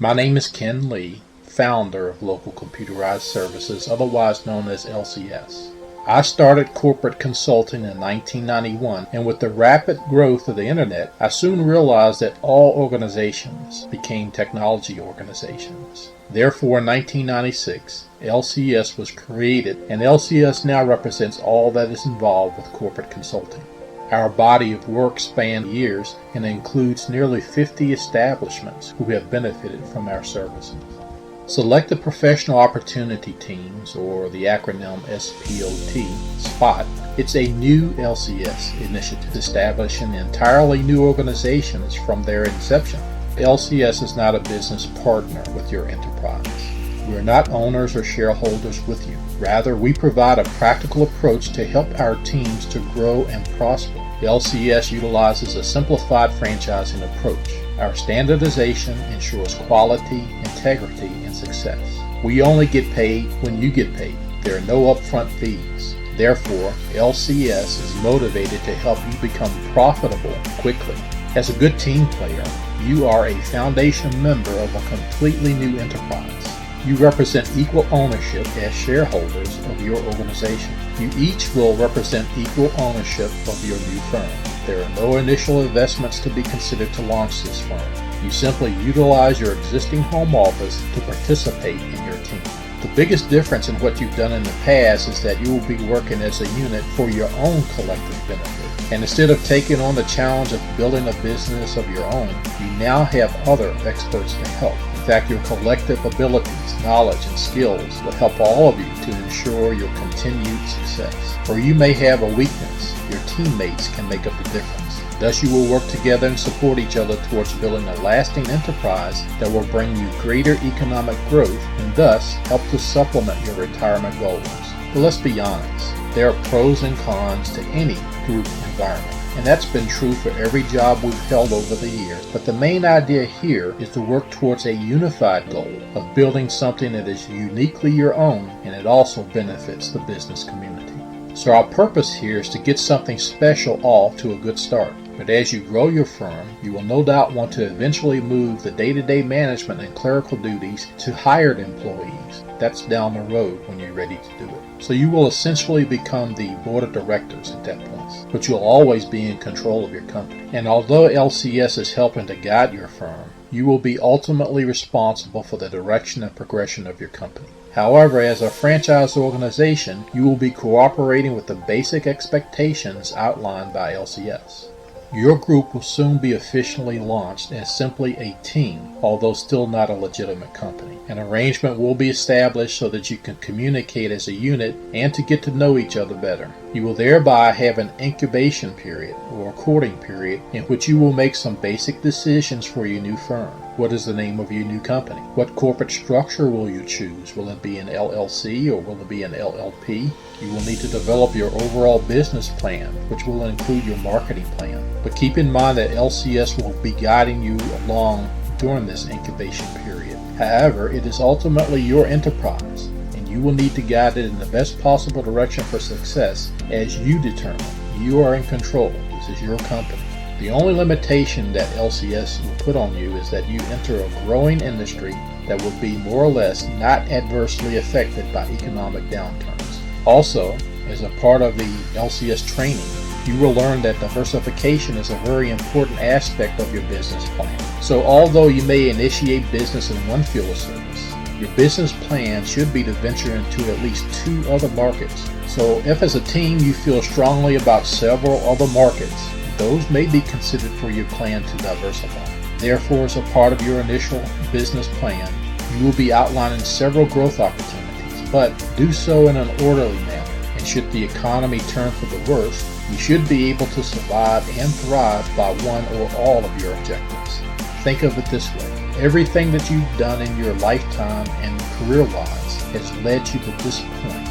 My name is Ken Lee, founder of Local Computerized Services, otherwise known as LCS. I started corporate consulting in 1991, and with the rapid growth of the internet, I soon realized that all organizations became technology organizations. Therefore, in 1996, LCS was created, and LCS now represents all that is involved with corporate consulting. Our body of work spans years and includes nearly 50 establishments who have benefited from our services. Selected Professional Opportunity Teams, or the acronym SPOT, it's a new LCS initiative establishing entirely new organizations from their inception. LCS is not a business partner with your enterprise. We are not owners or shareholders with you. Rather, we provide a practical approach to help our teams to grow and prosper. LCS utilizes a simplified franchising approach. Our standardization ensures quality, integrity, and success. We only get paid when you get paid. There are no upfront fees. Therefore, LCS is motivated to help you become profitable quickly. As a good team player, you are a foundation member of a completely new enterprise. You represent equal ownership as shareholders of your organization. You each will represent equal ownership of your new firm. There are no initial investments to be considered to launch this firm. You simply utilize your existing home office to participate in your team. The biggest difference in what you've done in the past is that you will be working as a unit for your own collective benefit. And instead of taking on the challenge of building a business of your own, you now have other experts to help. In fact, your collective abilities, knowledge, and skills will help all of you to ensure your continued success. Or you may have a weakness. Your teammates can make up the difference. Thus, you will work together and support each other towards building a lasting enterprise that will bring you greater economic growth and thus help to supplement your retirement goals. But let's be honest, there are pros and cons to any group environment. And that's been true for every job we've held over the years. But the main idea here is to work towards a unified goal of building something that is uniquely your own, and it also benefits the business community. So our purpose here is to get something special off to a good start. But as you grow your firm, you will no doubt want to eventually move the day-to-day management and clerical duties to hired employees. That's down the road when you're ready to do it. So you will essentially become the board of directors at that point, but you'll always be in control of your company. And although LCS is helping to guide your firm, you will be ultimately responsible for the direction and progression of your company. However, as a franchise organization, you will be cooperating with the basic expectations outlined by LCS. Your group will soon be officially launched as simply a team, although still not a legitimate company. An arrangement will be established so that you can communicate as a unit and to get to know each other better. You will thereby have an incubation period or courting period in which you will make some basic decisions for your new firm. What is the name of your new company? What corporate structure will you choose? Will it be an LLC or will it be an LLP? You will need to develop your overall business plan, which will include your marketing plan. But keep in mind that LCS will be guiding you along during this incubation period. However, it is ultimately your enterprise, and you will need to guide it in the best possible direction for success as you determine. You are in control. This is your company. The only limitation that LCS will put on you is that you enter a growing industry that will be more or less not adversely affected by economic downturns. Also, as a part of the LCS training, you will learn that diversification is a very important aspect of your business plan. So although you may initiate business in one field of service, your business plan should be to venture into at least 2 other markets. So if as a team you feel strongly about several other markets, those may be considered for your plan to diversify. Therefore, as a part of your initial business plan, you will be outlining several growth opportunities, but do so in an orderly manner. And should the economy turn for the worst, you should be able to survive and thrive by one or all of your objectives. Think of it this way. Everything that you've done in your lifetime and career-wise has led you to this point.